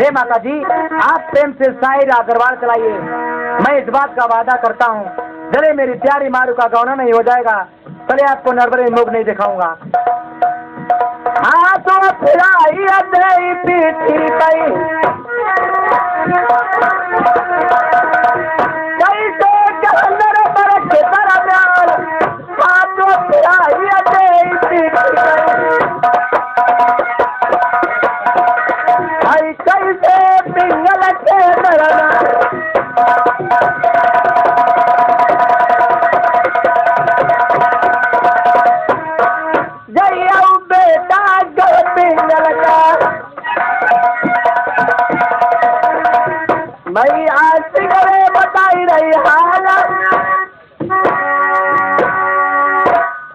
हे माता जी, आप प्रेम से शायर अग्रवाल चलाइए। मैं इस बात का वादा करता हूँ, जरे मेरी प्यारी मारू का गौना नहीं हो जाएगा, चले आपको नरबरे मुख नहीं दिखाऊंगा। हाँ तो फिराई पीठी पई कैसे कलर बरख तरह प्यार। हाँ तो फिराई पीठी पई कैसे पिंगल के तरह मैं आज करे बताई रही हालत।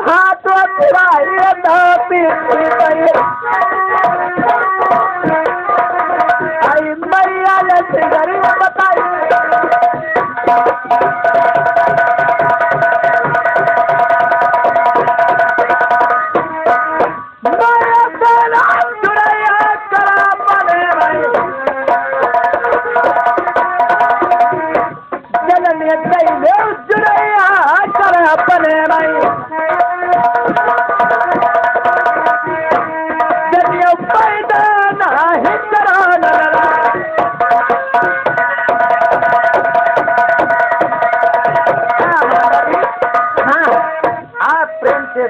हाँ तो फिराई पीठी पई आई मैया सिगरी बताई।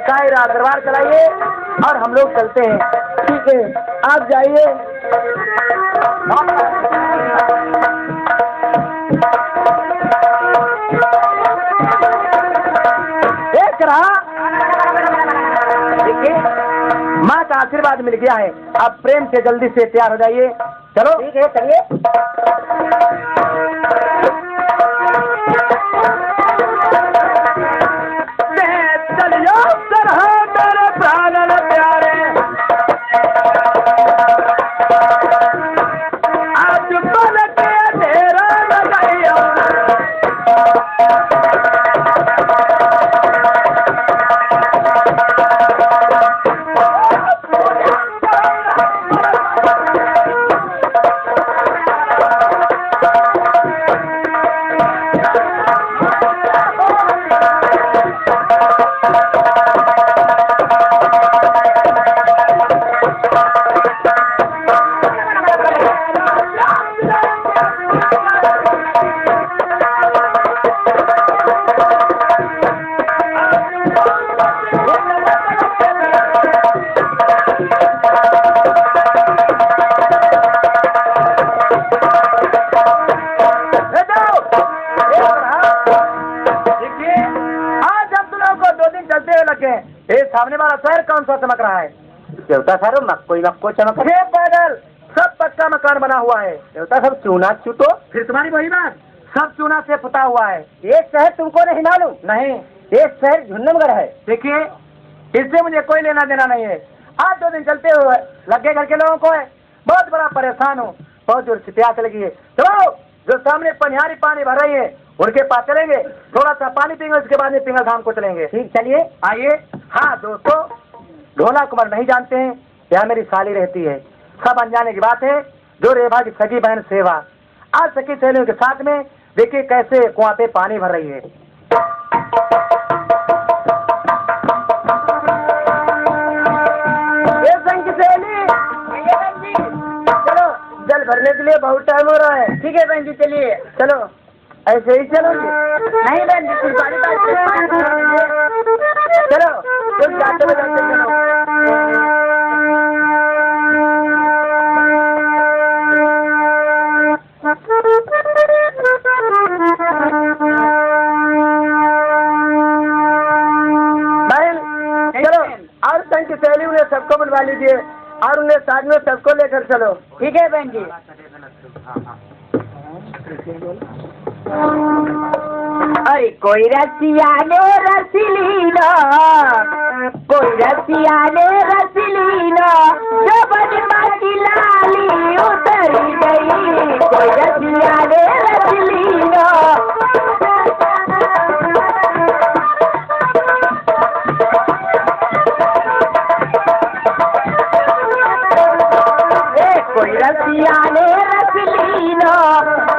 शायरा दरबार चलाइए और हम लोग चलते हैं। ठीक है, आप जाइए। देख रहा, देखिए माँ का आशीर्वाद मिल गया है। आप प्रेम से जल्दी से तैयार हो जाइए। चलो ठीक है, चलिए। सामने वाला शहर कौन सा चमक रहा है? देवता सर मक्को चमक है। पैदल सब पक्का मकान बना हुआ है। देवता सब चूना चूटो। फिर तुम्हारी वही बात, सब चूना से पुता हुआ है। एक शहर तुमको नहीं मालूम? नहीं, एक शहर झुन्नमगढ़ है। देखिए, इससे मुझे कोई लेना देना नहीं है। आज 2 दिन चलते हुए लगे घर के लोगों को है, बहुत बड़ा परेशान हूँ, बहुत जोर से प्यास लगी है। चलो, जो सामने पनिहारी पानी भर रही है उनके पास चलेंगे, थोड़ा सा पानी पीएंगे, उसके बाद में पिंगल धाम को चलेंगे। ठीक, चलिए, आइए। हाँ दोस्तों, ढोला कुमार नहीं जानते हैं, यहाँ मेरी साली रहती है। सब अनजाने की बात है। जो रेभा की सगी बहन सेवा आज सखी सहेलियों के साथ में देखिए कैसे कुआं पे पानी भर रही है। चलो, जल भरने के लिए बहुत टाइम हो रहा है। ठीक है बहन जी, चलिए। चलो, ऐसे ही चलोगे? नहीं बहन जी, चलो तुम जाते बजाते चलो। चलो, और संग की सहेली उन्हें सबको बुलवा लीजिए और उन्हें साथ में सबको लेकर चलो। ठीक है बहन जी। अरे कोई रसिया ने रसीलीना, कोई रसिया ने रसीलीना, जो बजमा की लाली उतरी गई। कोई रसिया ने रसीलीना, कोई रसिया ने रसलीनो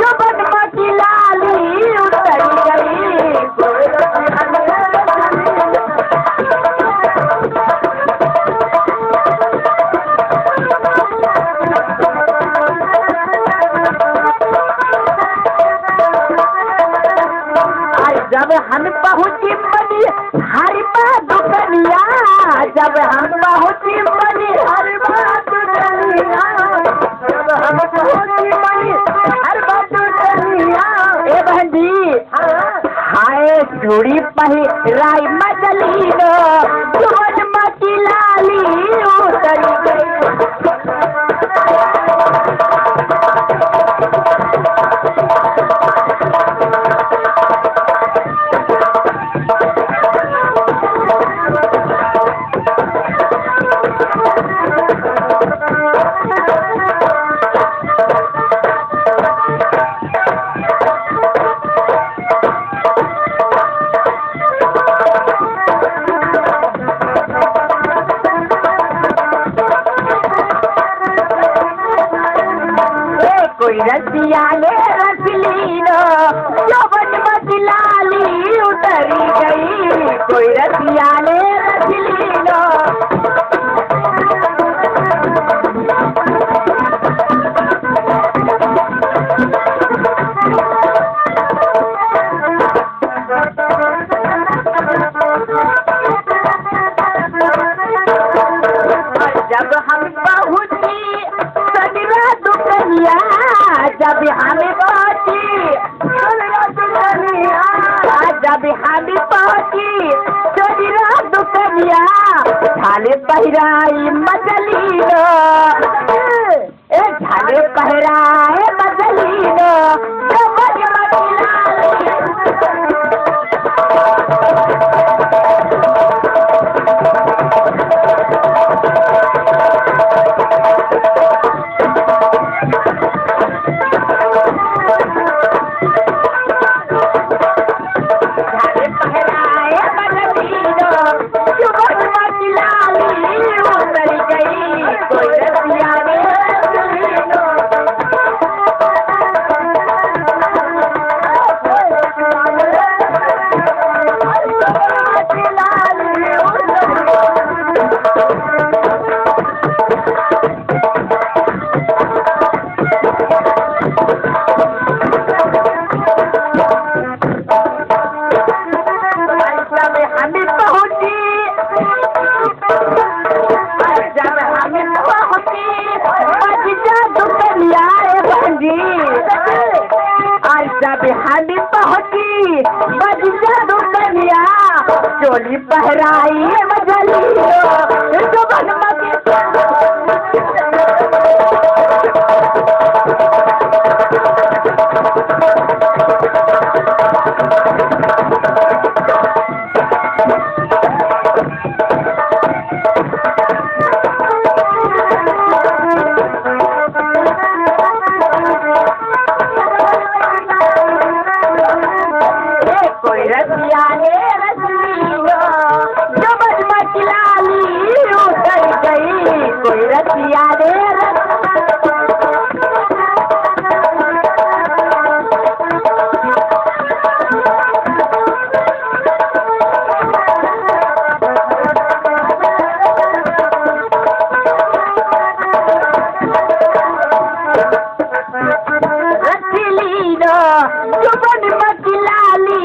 जो बनमा की लाली उतर गई। कोई रसिया ने जब हम पहुँची बनी हर बात दुनिया, जब हम पहुँची बनी हर बात दुनिया, जब हम पहुँची बनी हर बात दुनिया। ए बहन जी हाय चूड़ी पहिराई मजली नो जुबन मची लाली उतर गई। कोई रसिया ने रसलीनो जो बनमती लाली उतरी गई। कोई रसिया ने रसलीनो जब हम पहुँची सजरा दुनिया, जब हमें पहुँची दुनिया, जब हमें पहुँची सजरा दुनिया झाले पहिराई मजली नो, झाले पहिराए मजली नो जो बनमती लाली। जब हमें पहुँची बजिया दुनिया चोली पहराई मजली जो बनमती रसिया ने रसलीनो जो बनमती लाली उतर गई। कोई रसिया ने रसलीनो जो बनमती लाली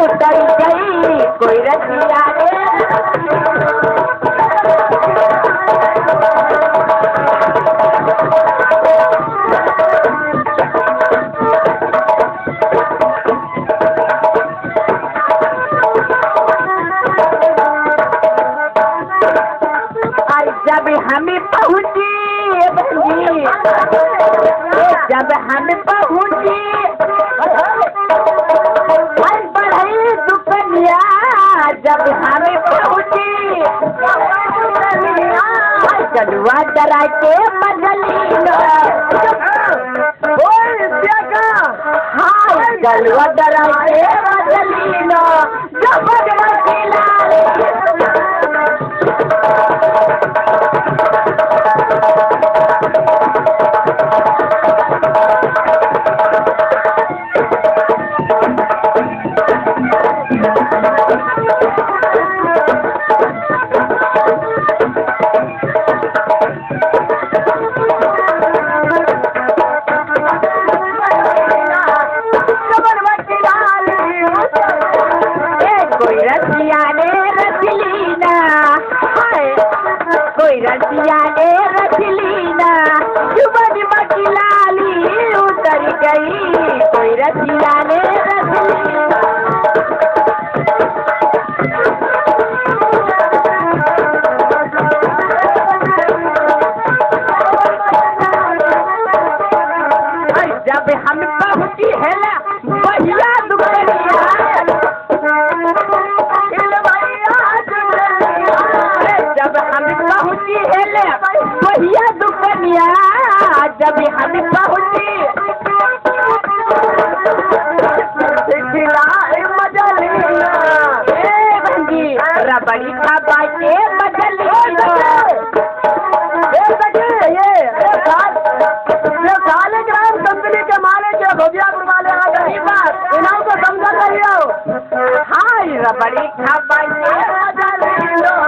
उतर गई। कोई रसिया ने जब हमें पहुँची बहनी, जब हमें पहुँची बढ़ई दुनिया, जब हमें पहुँची जलुआ डरा के मजली नो, हाँ जलुआ डरा के मजली नो जो बनमती लाली। जब हम पहुंची खिलाए मजलिया भंगी रबड़ी खा बाटे मजलिया ये साले ग्राम कंपनी के मालिक के भोजियापुर वाले आ गए इनाम को समझा रही हो हाय रबड़ी खा बाटे मजलिया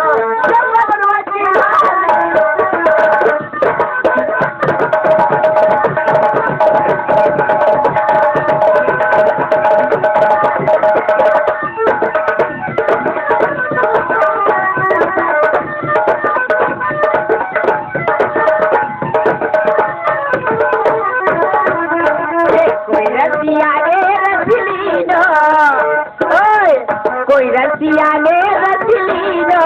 कोई रसिया ने रसली नो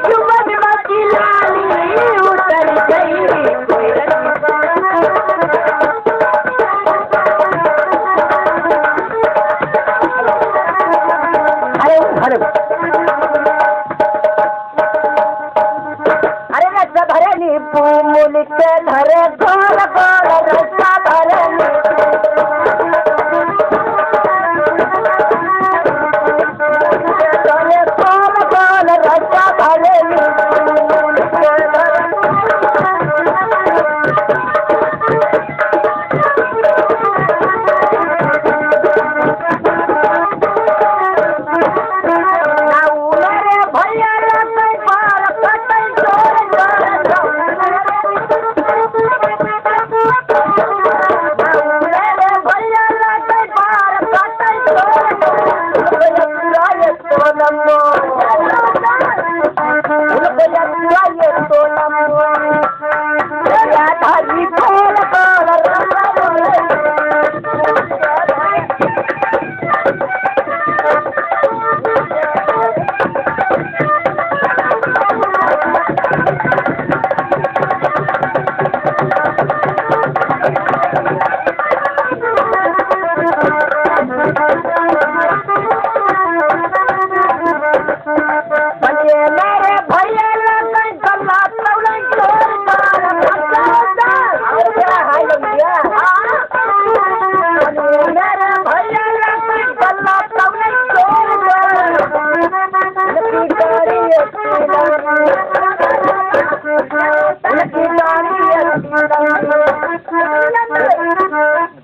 जुबन मची लाली उतर गई अरे अरे रस्ता भरनी पूमुल के धरे गोल गोल रस्ता भरनी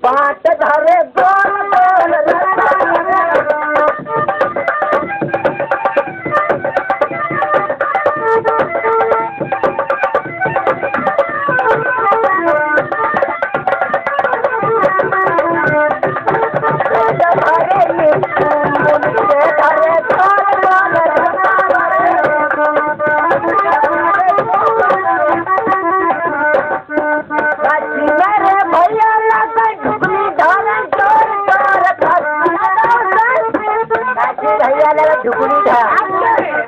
बाट धरे गोल गोल झुकनी था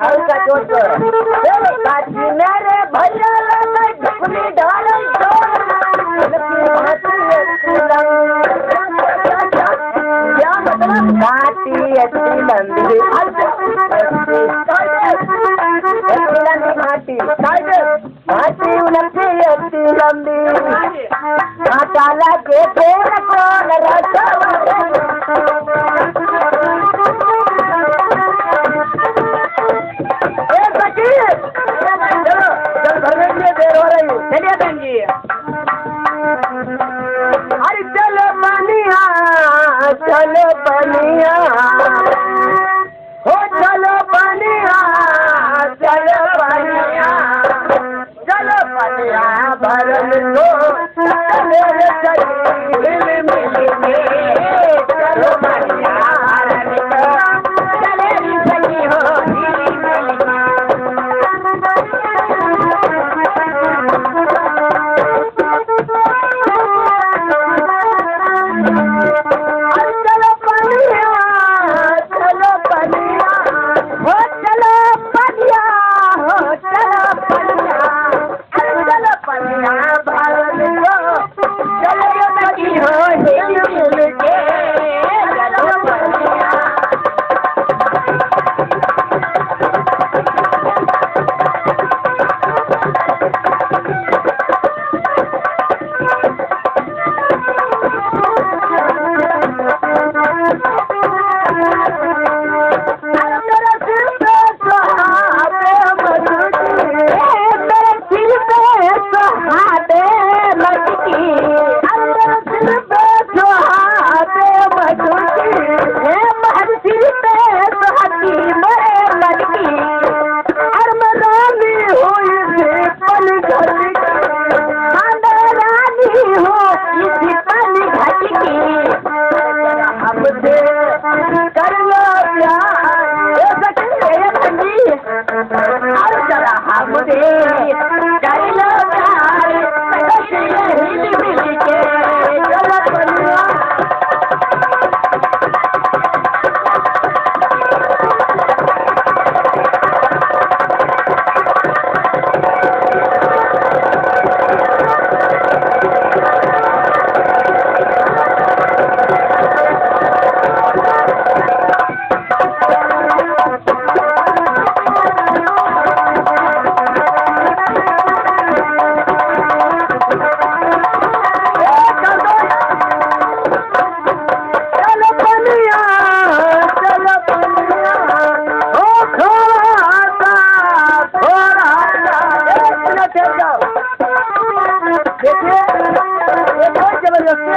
हल्का जोर कर काजी मेरे भैया लगे झुकनी ढाल क्या मतलब घाटी अच्छी लंबी घाटी घाटी उलटी अच्छी लंबी घाटा लगे फेर कौन रसा चलिए बहन जी अरे चलो बनिया हो चलो बनिया भरन लो मेरे शरीर मिलेंगे चलो बनिया चले सही हो हो अरे मेरे सिर पे सुहाते मधुर की, हे महर सिर पे सुहाती मेरे मन की, अरे मैं रानी हूँ इसी पल घट की, हाँ मैं रानी हूँ इसी पल घट की, हमसे कर लो प्यार ये सके बंदी, अरे जरा हमसे कर लो प्यार हिल मिल के चलो बनिया।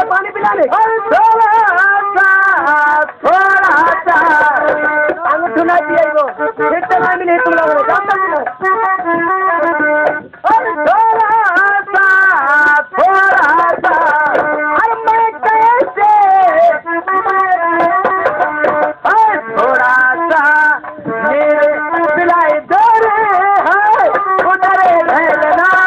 पानी पिला ले थोड़ा सा अंगूठा दिए वो फिर तो नहीं मिले तुम लोगों ने जानता नहीं थोड़ा सा अरे मैं कैसे थोड़ा सा मेरे पिलाई दे रहे हैं उधर ढलना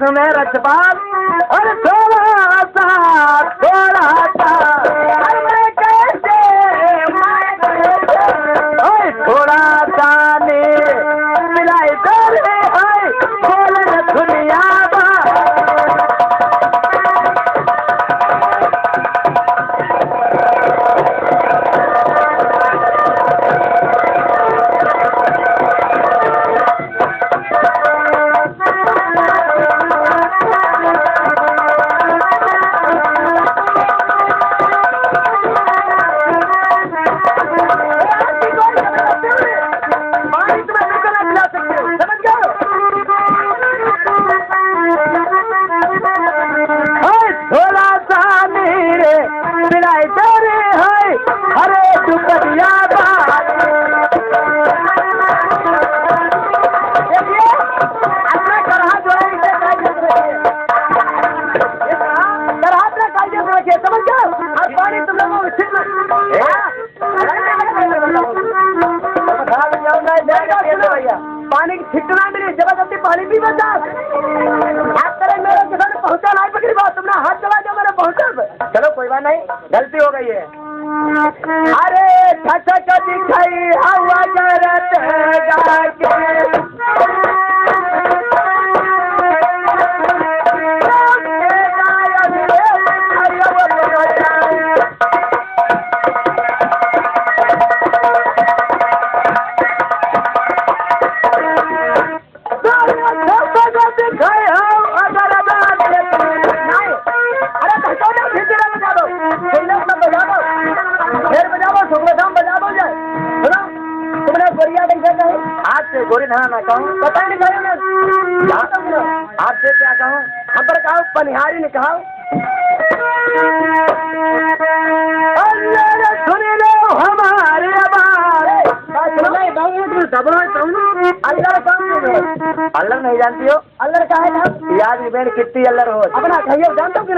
सुने रचपाल और थोड़ा सा मैं कैसे थोड़ा सा ने मिलाई कर बोल दुनिया भैया पानी की छिटना मिली जबरदस्ती पानी पी बचा हाथ करे मेरे किसान पहुंचा नहीं पकड़ी बात तुमने हाथ चला जो मैंने पहुंचा चलो कोई बात नहीं गलती हो गई है अरे छटक दिखाई हवा जरत जाके गोरी धना ना कहूँ पता नहीं कहूँ आपसे क्या कहूँ हम पर कहा पनिहारी ने कहा सुने लो हमारे अल्लर नहीं जानती हो अल्लर का है ना याद बेन कितनी अल्लर हो अपना कहिए जानते हो कि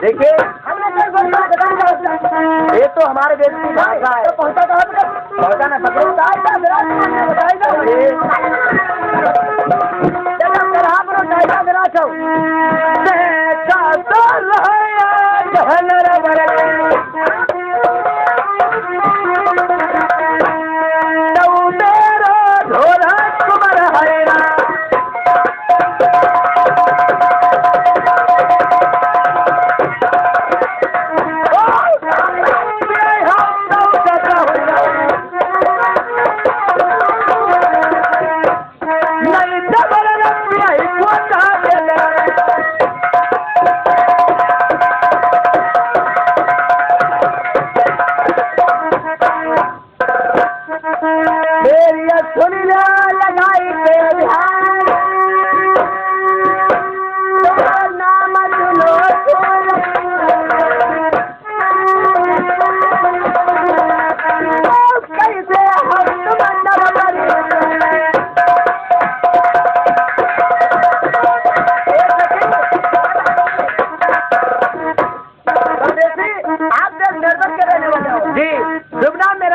देखिए ये तो हमारे देश की भाषा है पहुंचा ना पकड़ो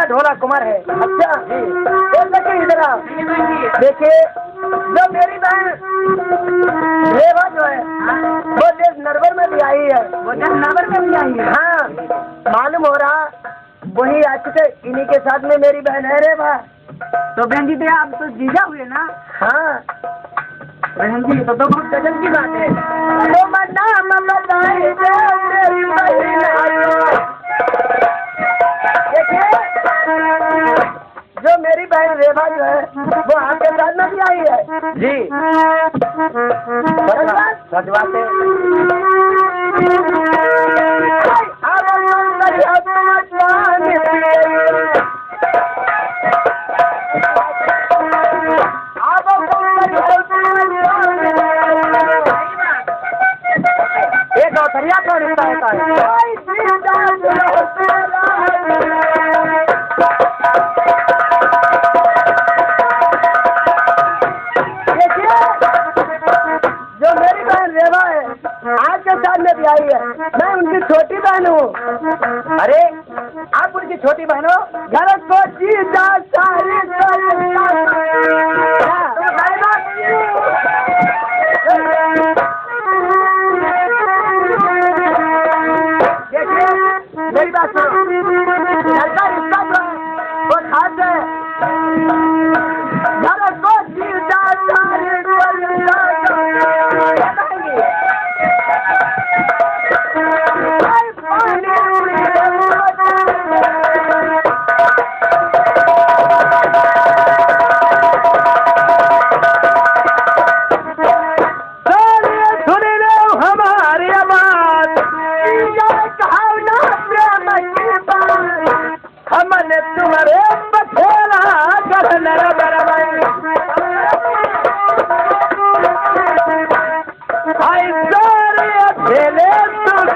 ढोला कुमार है अच्छा जी इधर देखिए जो मेरी बहन रेवा जो है वो देश नरवर में भी आई है वो देश नरवर में भी आई है हाँ मालूम हो रहा वही आज से इन्हीं के साथ में मेरी बहन है रेवा तो बहन जी आप तो जीजा हुए ना हाँ बहन जी तो बहुत गजब की बात है तो जो मेरी बहन रेवा जो है वो आपके साथ में भी आई है जी सच बात है एक औतरिया का रिश्ता होता है आज के साल में भी आई है मैं उनकी छोटी बहन हूँ अरे आप उनकी छोटी बहन हो घर को जीता सारी देखिए मेरी बात सुनो घर का रिश्ता वो खास है घर को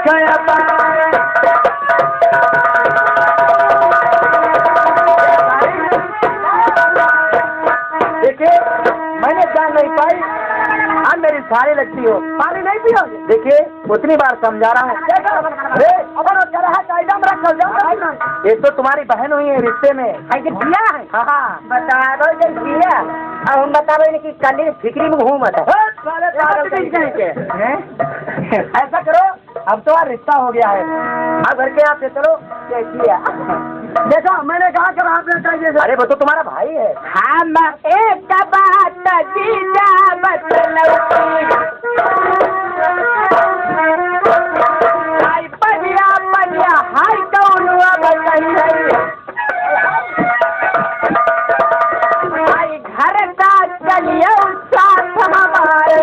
गया देखिए मैंने जान नहीं पाई, आप मेरी सारी लगती हो, पानी नहीं पियोगे। देखिए उतनी बार समझा रहा हूँ, ये तो तुम्हारी बहन हुई है रिश्ते में। दिया है हाँ बता दो दिया। अब हम बता रहे कि कल फिक्री में घूम ऐसा करो, अब तो रिश्ता हो गया है, अब घर के यहाँ से चलो। देखो मैंने कहा कर आपने चाहिए। अरे वो तो तुम्हारा भाई है। हाँ मैं एक बात जीजा हाय बढ़िया बढ़िया हाय कौन हाय घर का चलिए साथ हमारे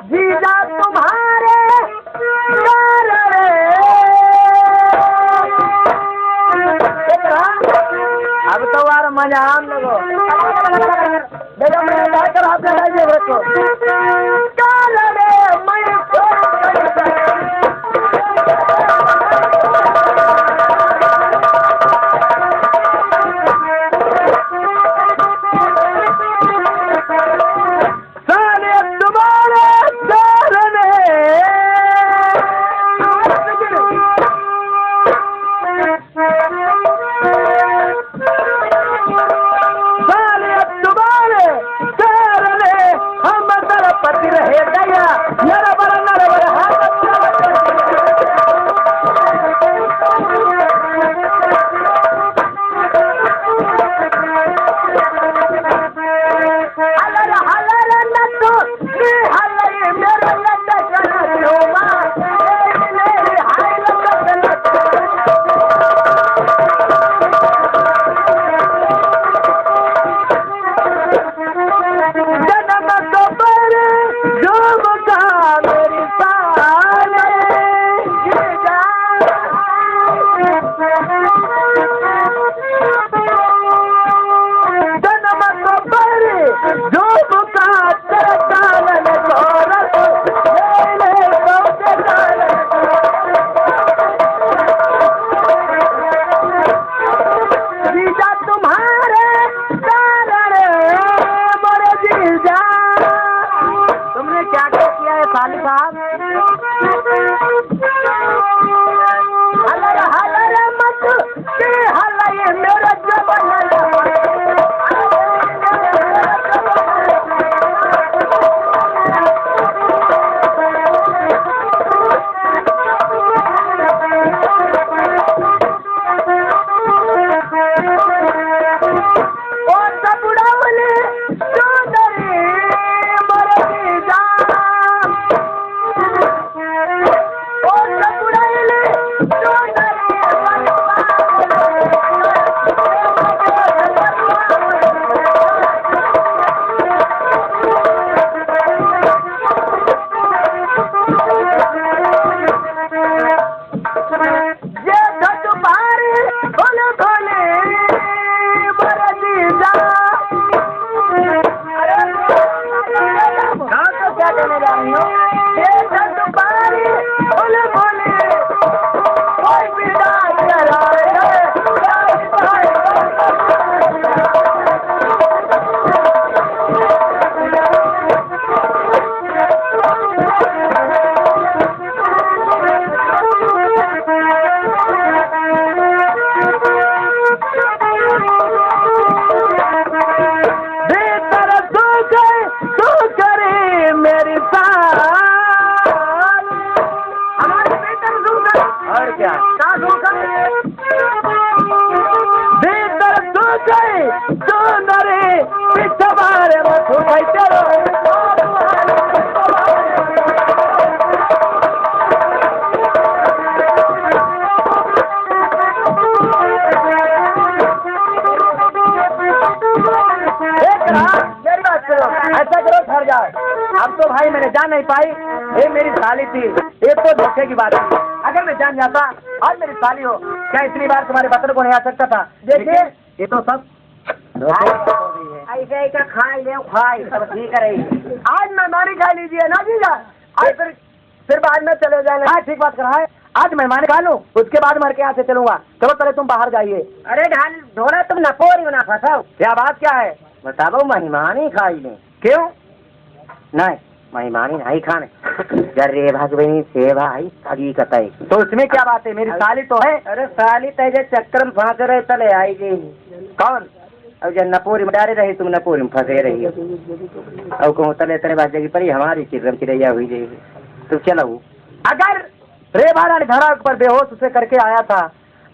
जीजा तुम्हारे अब तो यार मजा आम लोगो देखो मैं कर आपने चाहिए बच्चों ऐसा करो ठहर जाए। अब तो भाई मैंने जान नहीं पाई, ये मेरी साली थी, ये तो धोखे की बात थी। अगर मैं जान जाता आज मेरी साली हो, क्या इतनी बार तुम्हारे बतन को नहीं आ सकता था? देखिए ये तो सब ऐसे का खाई ले खाई सब ठीक रही। आज मेहमानी खा लीजिए ना जीजा, आज फिर बाद में चले जाए। हाँ ठीक बात करा है, आज मेहमान खा लूँ उसके बाद मर के यहाँ से चलूंगा। चलो पहले तुम बाहर जाइए। अरे ढाल ढोला तुम नपोरी ना फंसाओ। क्या बात क्या है बताओ? मेहमान ही खाई ले। क्यों नहीं मेहमान ही नहीं खाने जरे भगवनी सेवा आई सगी कतई। तो उसमें क्या बात है? मेरी साली तो है। अरे साली तेजे चक्कर में फंस रहे चले आएगी। कौन? अब जब नपोरी में डारे रही तुम नपोरी में फंसे रही अब कहूँ तले तले बात जाएगी पर हमारी चिरम चिड़ैया हुई जाएगी। तो चलो अगर रे बारा ने धरा पर बेहोश उसे करके आया था,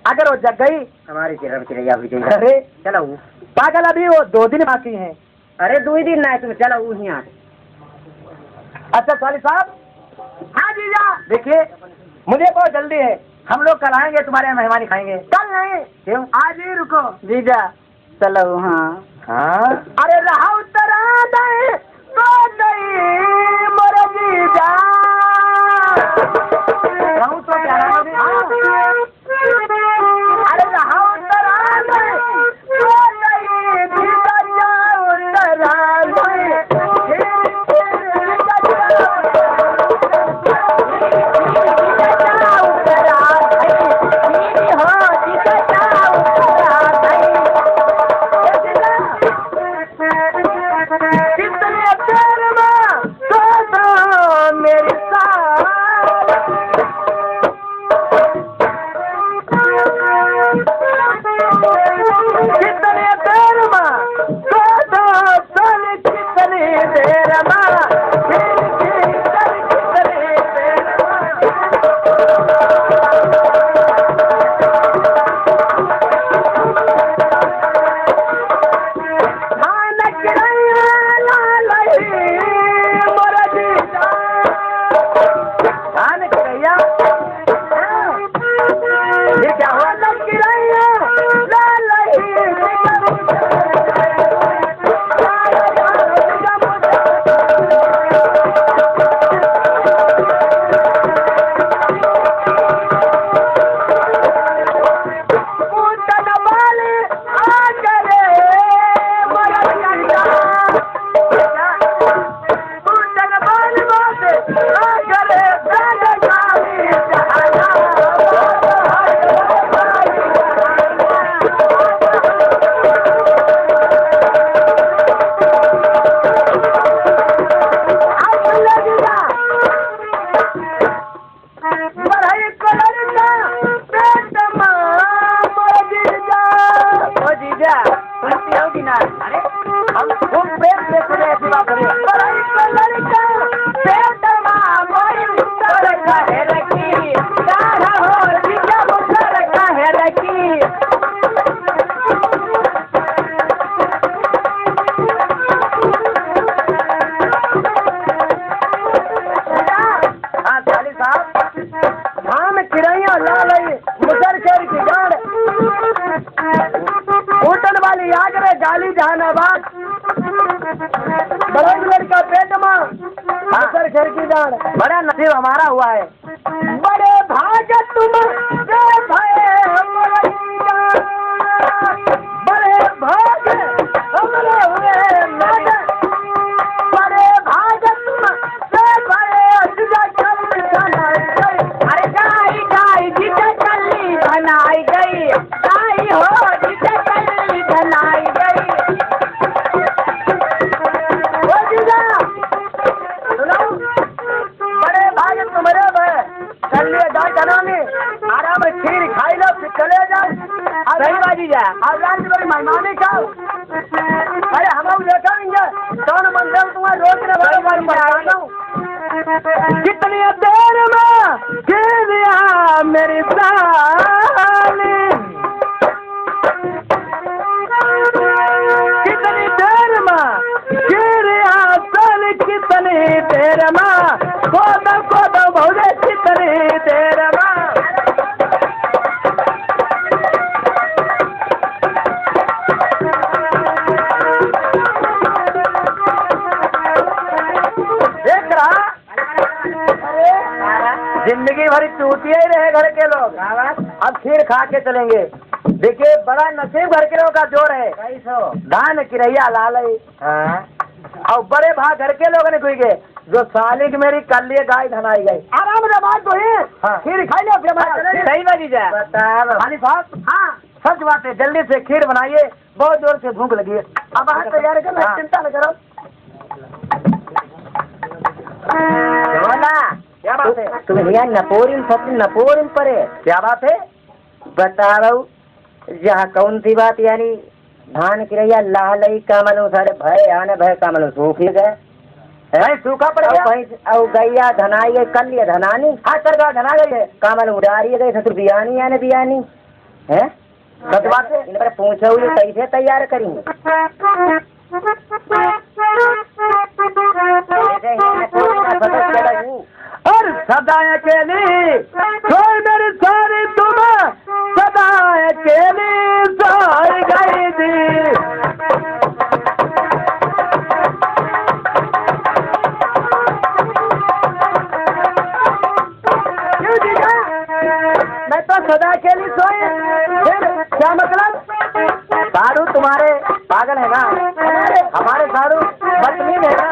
अगर वो जग गई हमारी चिरम चिड़ैया हुई जाएगी। अरे चलो पागल अभी वो 2 दिन बाकी हैं। अरे 2 ही दिन ना तुम चलो वहीं आ। अच्छा साली साहब। हाँ जीजा देखिए मुझे बहुत जल्दी है, हम लोग कल आएंगे तुम्हारे यहाँ मेहमानी खाएंगे। कल नहीं क्यों? आज ही रुको जीजा चलो। हाँ हाँ अरे रहा उतरा दे तो नहीं मोर जीजा रहूं तो क्या अरे रहा उतरा दे तो नहीं जीजा उतरा जाली जहानाबाद बड़े लड़का पेट मां सर घर की जान बड़ा नसीब हमारा हुआ है। बड़े भाग तुम बड़े भाग हमरे हुए बड़े भाग तुम अरे गाई गाई जिसे कली बनाई गई गाई हो जिसे कली बनाई गई। बड़े भाग तुम्हारे चलिए आराम से खीर खाई लो फिर चले जाओ। सही बाजी जा अब रात बड़ी मेहमानी खाओ। अरे हम लोग देखेंगे कौन मंजिल तुम्हारे रोज कितनी देर में गिर मेरी साली कितनी देर में गिर साली कितनी देर में कोदो बहुरे कितनी देर में। जिंदगी भर चूतिया ही रहे घर के लोग। अब खीर खा के चलेंगे। देखिए बड़ा नसीब घर के लोगों का जोर है। धान किरैया लाल है। और बड़े भाग घर के लोगों ने कोई गए जो सालिक मेरी कल लिए गाय धनाई गई। आराम से बात तो है। खीर खाई ना सही ना दीजिए खाली साहब। हाँ सच बात है। जल्दी से खीर बनाइए, बहुत जोर से भूख लगी है। अब आप तैयारी कर, चिंता न करो। क्या बात है? तुम्हें भैया नपोरिन पर है। क्या बात है? बता रहा हूँ। यहाँ कौन सी बात यानी धान किरैया लाल कामलो सारे भय आने भय कामलो सूख गए। सूखा पड़ गया। और गैया धनाई गई कल ये धनानी। हाँ सरकार धना गई है। कामल उड़ारी गई तो बियानी आने बियानी है। सच बात है। इन पर पूछो ये कैसे तैयार करेंगे। और सदा अकेली कोई मेरी सारी तुम सदा अकेली सोई गई थी। मैं तो सदा अकेली सोई। क्या मतलब? सारू तुम्हारे पागल है ना। हमारे सारू बदतमीज है ना।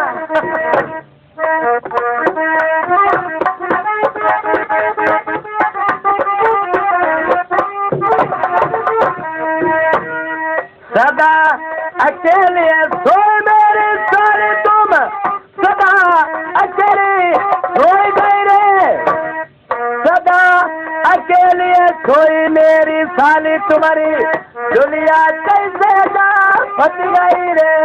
सदा अकेले सोए मेरी सारी तुम सदा अकेले सोई गई रे। सदा अकेले सोई मेरी साली तुम्हारी दुनिया कैसे जा फट गई रे।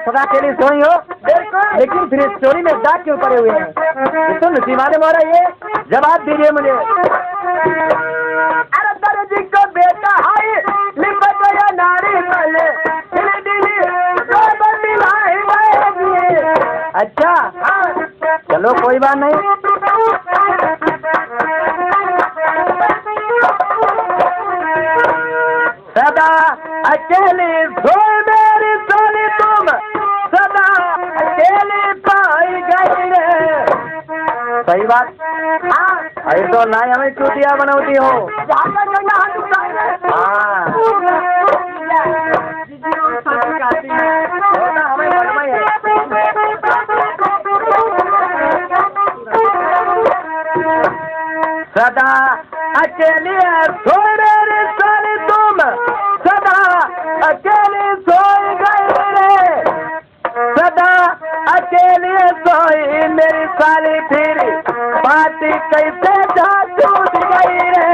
सदा के लिए सोई हो लेकिन फिर स्टोरी में दाग क्यों पड़े हुए हैं? तो नसीबाने मोरा ये जवाब दीजिए मुझे। अरे दर्जी को बेटा हाय लिपट गया नारी वाले अच्छा चलो कोई बात नहीं। सदा अकेली सोई मेरी सोनी तुम सदा अकेली पाई गई रे। सही बात। हाँ अरे तो ना हमें चूतिया बनौती हो। हाँ हमें है। सदा अकेली सोई मेरी सोनी तुम सदा अकेली सोई गई रे। सदा अकेली सोई मेरी साली फिर बात कैसे जा टूट गई रे।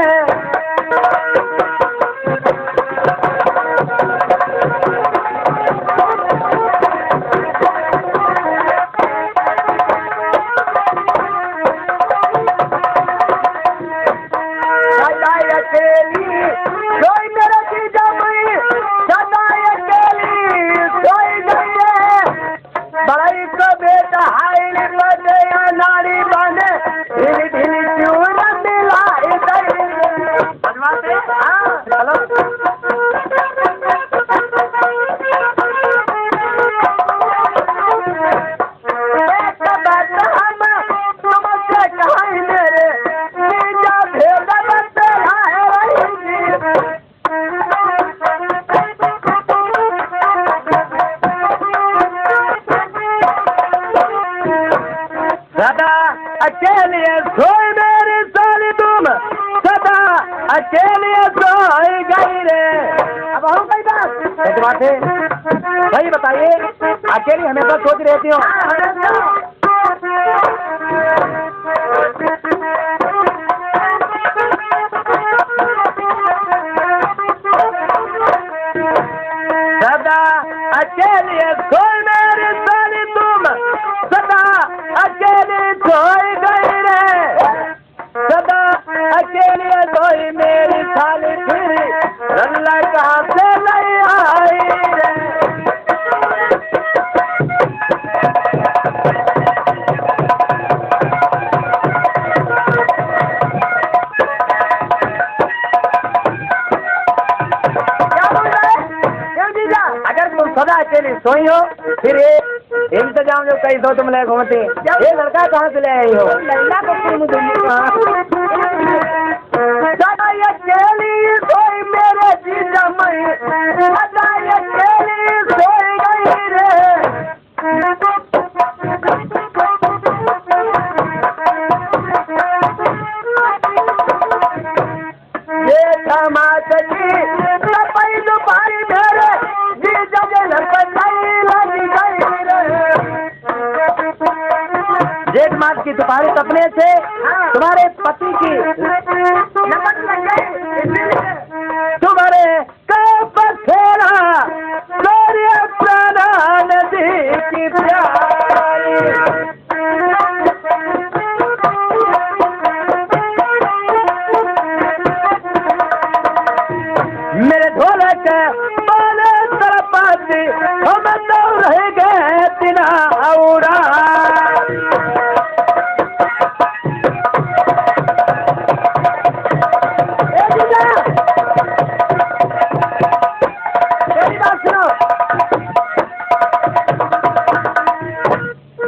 सदा अकेली सोई मेरा जीजा मई सदा अकेली सोई गई रे। बड़ाई को बेटा हाई बने या नारी बने ढीली ढीली चूर मिलाई गई। चलो एक बात हम तुमसे कहीं मेरे जीजा भेद बतलाए रहेंगी। सदा अकेले सोई मेरी साली तुम सदा अकेले सोई गई रे। अब हो गई बात है भाई बताइए अकेली हमेशा सोच रहती हो। सदा अकेले सोई मेरी साली आई मेरी थाली फिर रल्ला कहाँ से नहीं आई रे। अगर तुम सदा अकेली सोई हो फिर ये इंतजाम जो कहीं दो तुम ले घूमते ये लड़का कहाँ से ले आई हो। लड़का को तुम सदा अकेली सोई मेरे जीजा मई सदा अकेली सोई गई रे। ये समाजकी सफाई दोपहरी मेरे जीजा के घर पर नहीं लगी गई रे। जेठ मास की दोपहरी सपने से तुम्हारे पति की नमक लग गई तुम्हारे कपसेरा सूर्य प्राणा नदी की प्यारी। मेरे ढोलक बोले सरपाती हम तो रह गए तिना औरा।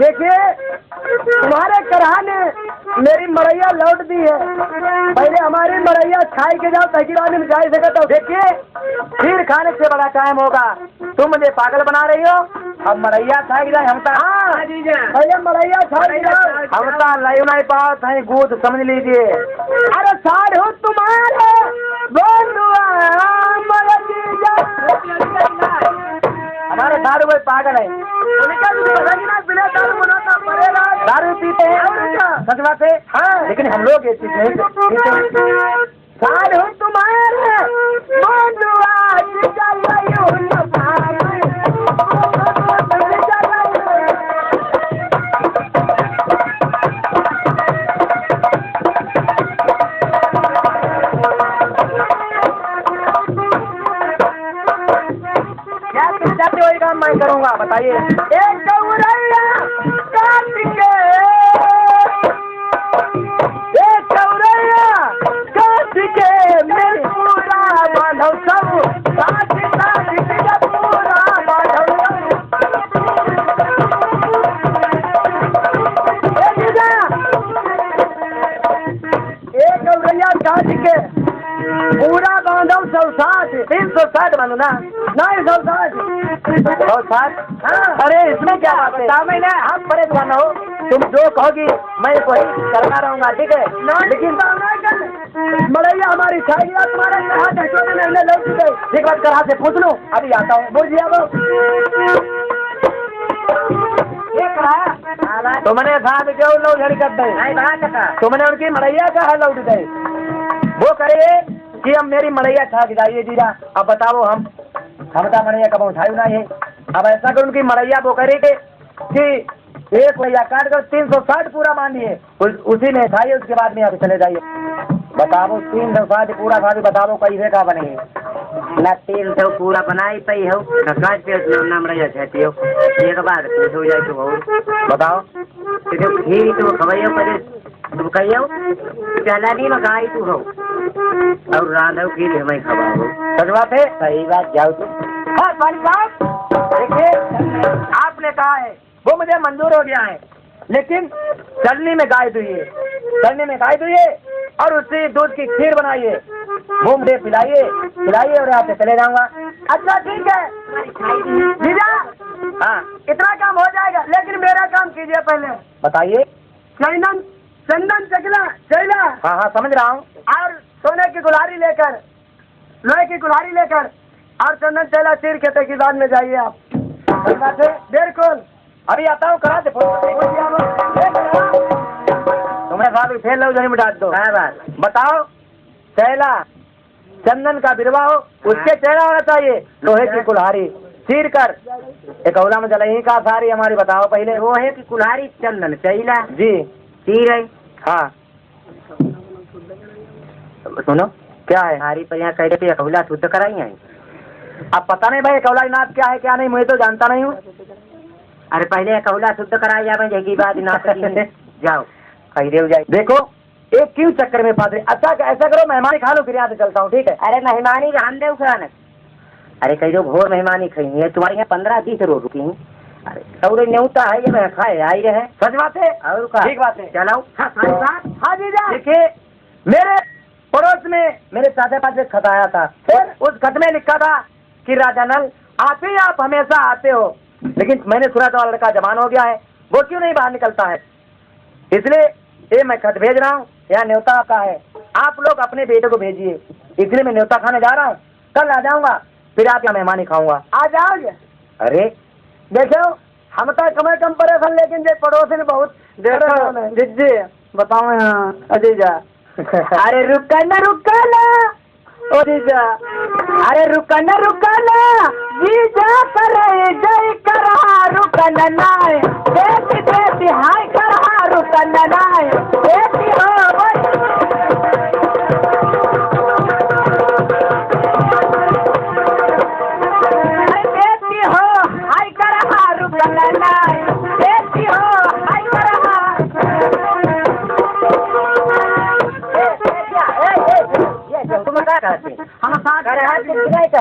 देखिए तुम्हारे करहा ने मेरी मरैया लौट दी है। पहले हमारी मरैया खाई के जाओ तहकीबानी में जाए सके तो देखिए खीर खाने से बड़ा टाइम होगा। तुम मुझे पागल बना रही हो। अब मरैया खा के जाए हम पहले मरैया खा के जाओ हम लाइव नहीं पाओ थे गुद समझ लीजिए। अरे साढ़ू तुम्हारे हमारे दारू भाई पागल है दारू पीते हैं सच बात है। हाँ लेकिन हम लोग ये चीज साढ़ू तुम्हारे जाते वही काम मैं करूँगा। बताइए एक गौरैया काट के एक गौरैया काट के मेरी पूरा बांधव सब काट काट के पूरा बांधव एक गौरैया काट के पूरा बांधव 160 360 बांधो ना नहीं 160। अरे इसमें क्या बात है मैंने आप परेशान हो तुम जो कहोगी मैं वही करता रहूंगा ठीक है। लेकिन मरैया हमारी खाएगी तुम्हारे महीने लौट गए। एक बात करा से पूछ लो अभी आता हूँ बोलिए अब तुमने भाग क्यों लोग झड़ी कर दे तुमने उनकी मरैया कहा लौट गए। वो करे कि हम मेरी मरैया खा के जाइए जीरा। अब बताओ हम तो मरैया कब उठाई ना है। अब ऐसा कर उनकी मरैया वो करे कि एक मरैया काट कर 360 पूरा मान लिए उसी में खाइए उसके बाद में यहाँ चले जाइए। बताओ 360 पूरा खा के बताओ कैसे का बनेगी ना 300 पूरा बनाई पई हो काट पे नाम रह जाती हो एक बार हो जाए तो हो बताओ तो खीर तो खवाइयो पहले तुम कहियो पहला नहीं मंगाई तू हो और रांधो खीर हमें खवाओ। सच बात है सही बात जाओ तुम। हाँ पानी साहब देखिए आपने कहा है वो मुझे मंजूर हो गया है लेकिन चलनी में गाय दुइए और उससे दूध की खीर बनाइए वो मुझे पिलाइए और यहाँ से चले जाऊंगा। अच्छा ठीक है जीजा हाँ इतना काम हो जाएगा लेकिन मेरा काम कीजिए पहले। बताइए चंदन चैला हाँ समझ रहा हूँ और सोने की गुलारी लेकर लोहे की गुलारी लेकर और चंदन चैला तीर के तहकीबाद में जाइए आप। बिल्कुल अभी आता हूँ करा से तुम्हें साथ फेल लो जनी मिटा दो। बताओ चैला चंदन का बिरवा हो उसके चेहरा होना चाहिए लोहे की कुल्हाड़ी चीर कर एक औला में जलाई का सारी हमारी बताओ पहले। लोहे की कुल्हाड़ी चंदन चैला जी चीर है हाँ सुनो, क्या है? हमारी पर यहाँ कह रहे अकौला शुद्ध कराई है। अब पता नहीं भाई कौला नाथ क्या है क्या नहीं, मुझे तो जानता नहीं हूँ। अरे पहले अकौला शुद्ध कराई या मैं जगी बात ना जाओ खरीदे जाए। देखो एक क्यों चक्कर में पाते। अच्छा ऐसा करो मेहमानी खा लो फिर यहाँ से चलता हूँ, ठीक है? अरे मेहमानी हम दे खाना। अरे कही जो घोर मेहमानी खाई है तुम्हारे यहाँ 15-20 रोज रुकी। अरे और न्यूता है ये मैं खाए आई रहे। सच बात है और का ठीक बात है। चलाओ। हाँ जीजा, देखिए मेरे पड़ोस में मेरे चाचा पास एक खत आया था। फिर उस खत में लिखा था कि राजा नल आते ही आप हमेशा आते हो, लेकिन मैंने सुना था लड़का जवान हो गया है, वो क्यों नहीं बाहर निकलता है, इसलिए ये मैं खत भेज रहा हूँ। यहाँ न्योता का है, आप लोग अपने बेटे को भेजिए, इसलिए मैं न्योता खाने जा रहा हूँ। कल आ जाऊंगा, फिर आप यहाँ मेहमानी खाऊंगा। आ जाओगे? अरे देखो हम तो कम कम परेशान, लेकिन जो पड़ोस में बहुत जी बताओ यहाँ अजीजा। अरे रुका ना ओ जीजा, अरे रुका ना जीजा करे जय करा रुकन नाय, बेटी बेटी हाय करा रुकन नाय, बेटी हो बेटी हो हाय करा रुकन नाय, बेटी हो हाय करा। तुम क्या कहते? हम साथ अरे आज कितना का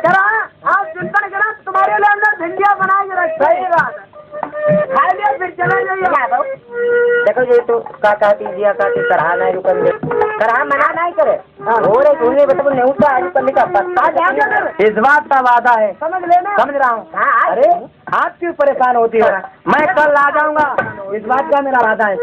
करा आप चिंता नहीं करा, तुम्हारे लिए हमने भिंडिया बना के रखी। सही बात खा लिया फिर चले जाइए। देखो ये तो का कहती दिया कहती करहा नहीं रुकन दे, करहा मना नहीं करे और एक उन्हें बताओ न्यूता आज करने का पता। इस बात का वादा है, समझ लेना। समझ रहा हूँ। अरे आप क्यों परेशान होती हो, मैं कल आ जाऊंगा, इस बात का मेरा वादा है।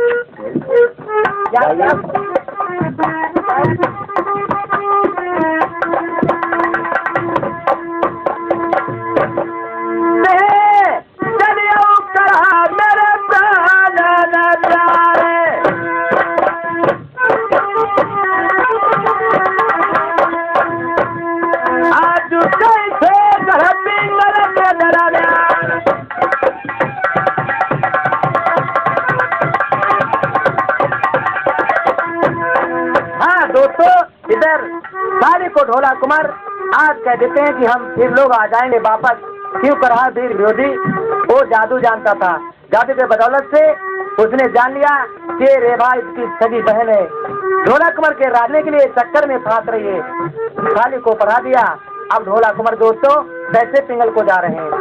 दोस्तों इधर सारे को ढोला कुमार आज कह देते हैं कि हम फिर लोग आ जाएंगे वापस, क्यों करा वीर विरोधी वो जादू जानता था, जादू के बदौलत से उसने जान लिया कि रेवा इसकी सगी बहन है। ढोला कुमार के राजने के लिए चक्कर में फांस रही है, खाली को पढ़ा दिया। अब ढोला कुमार दोस्तों कैसे पिंगल को जा रहे हैं।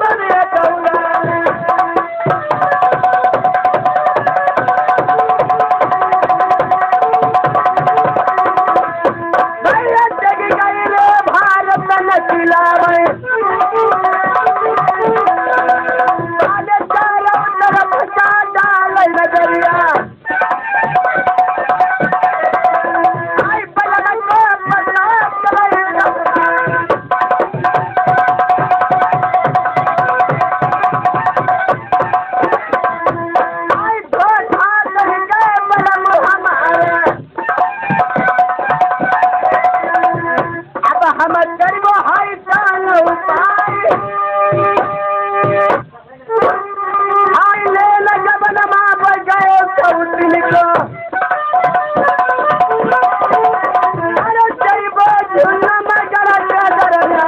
बने कहूँगा भैया जग गई रे भारत नचीला में आगे चारों तरफ का डाल नजरिया आई पलक को बदलाव करेगा आई धोखा कर गए बलम हमारे अब हम गरीब हाई चाल उपाय हाय ले जब नमा पर गए सौतिन को अरे गरीब झूला मगर दरजा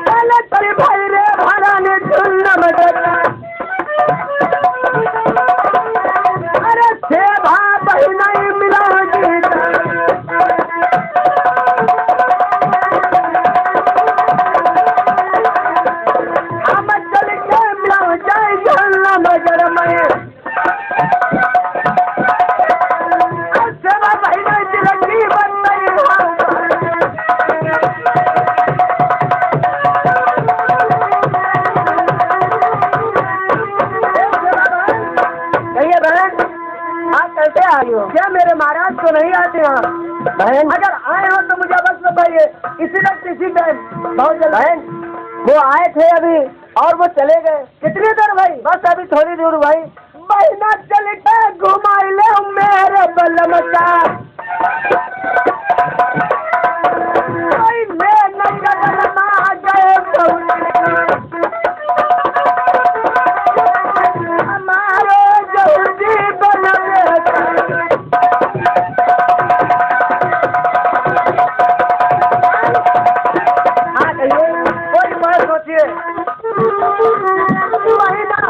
चले चली भाई रे भराने झूला मगर अरे सेवा बहिना मिला हम चल के मिला जाए झलना मगर में सेवा बहिना तिरंगी बन कहिए बहन आप कैसे आई हो? क्या मेरे महाराज तो नहीं आते यहाँ? बहन अगर आए हो तो मुझे बस बताइए इसी वक्त इसी टाइम बहुत जल्द। बहन वो आए थे अभी और वो चले गए। कितनी देर भाई? बस अभी थोड़ी दूर भाई। महीना चल के घुमाई ले मेरे बलम का हमारे जल्दी बलम हाँ कहिए कोई बात सोचिए महीना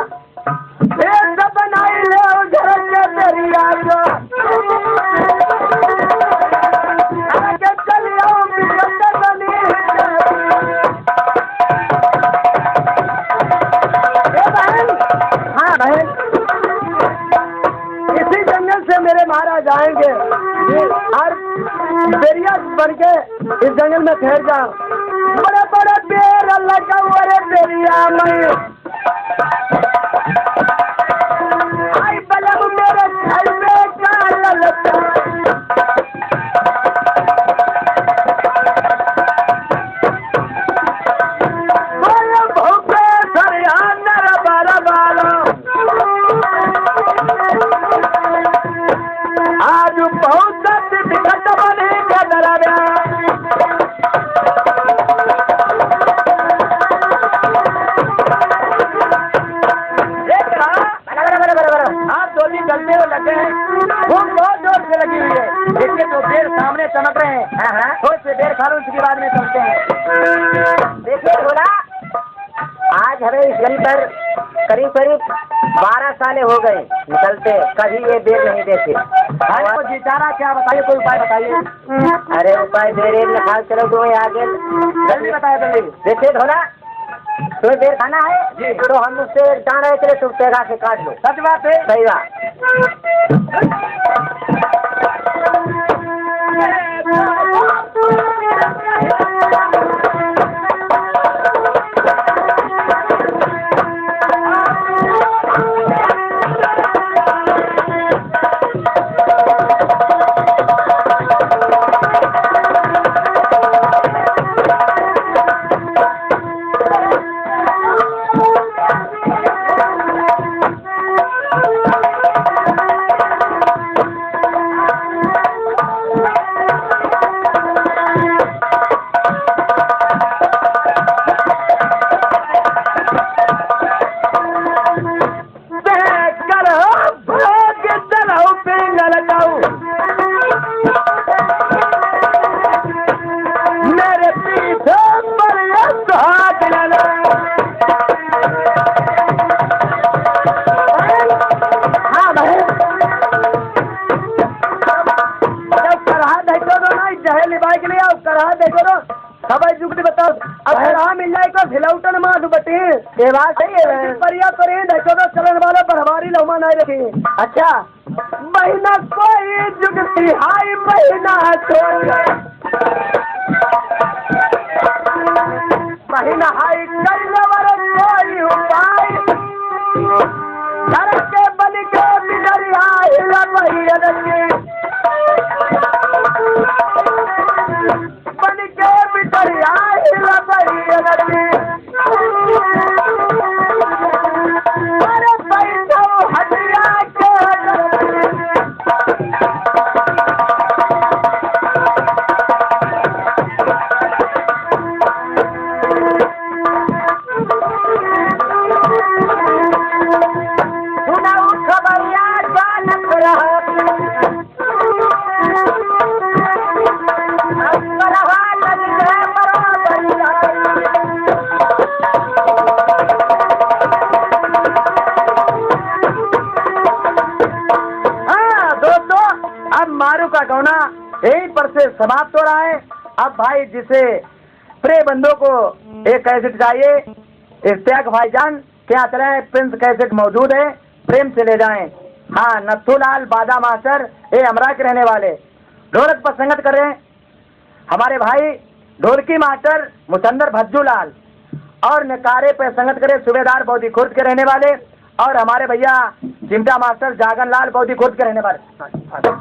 फिर बनाई ले घर के दरिया को आगे चलियो बिगड़ बनी बहन। हाँ बहन इसी जंगल से मेरे महाराज आएंगे और दरिया बन के इस जंगल में ठहर जाओ। बड़े बड़े पेड़ लगा हुए दरिया में आई बलम मेरे घर में का ललचा बोले भूखे सरिया नर बारा बालो आज बहुत दिक्कत बने का दरबार चलते हुए लगे हैं भूख बहुत जोर से लगी हुई है। देखिए तो देर सामने चमक रहे हैं। थोड़ी सी देर खा लो उसके बाद में चलते हैं। देखिए भोला आज हमें इस गली पर करीब करीब 12 साल हो गए निकलते, कभी ये बेर नहीं देखे। भाई को जिताना क्या बताइए, कोई उपाय बताइए। अरे उपाय दे रहे निकाल चलो दो आगे जल्दी बताए जल्दी। देखिए भोला तुम्हें बेर खाना है जी। तो हम उससे जान रहे थे तुम पेगा से काट लो। सच बात है। सही बात। चाहे लिबाई के लिए आओ करा देखो ना सब जुगती बताओ अब करा मिल जाए तो भिलौटन मास बटे ये बात सही है परिया करे देखो तो चलन वाले बरहवारी लौमा नहीं रखी अच्छा महीना कोई जुगती हाय महीना महीना हाय कल्लवर कोई उपाय सड़क के बन के बिदरिया हिला पहिया बन के बिदरिया हिला पहिया अरे पैसा हटिया के मारू का गौना यहीं पर से समाप्त हो रहा है। अब भाई जिसे प्रिय बंधु को एक कैसेट चाहिए इश्तियाक भाईजान क्या तरह प्रिंस कैसेट मौजूद है प्रेम से ले जाएं। हाँ नथुलाल बादा मास्टर ये अमरा के रहने वाले ढोलक पर संगत कर रहे हैं हमारे भाई ढोलकी मास्टर मुसंदर भज्जू लाल और नकारे पे संगत करे सूबेदार बौद्धी खुर्द के रहने वाले और हमारे भैया चिमटा मास्टर जागन लाल बौद्धी खुर्द के रहने वाले।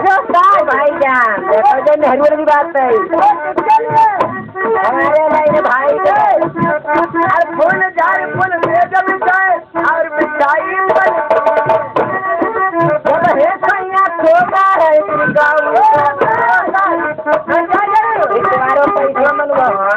भाईजान देखो जो नेहरू वाली बात है हमारे मनुआ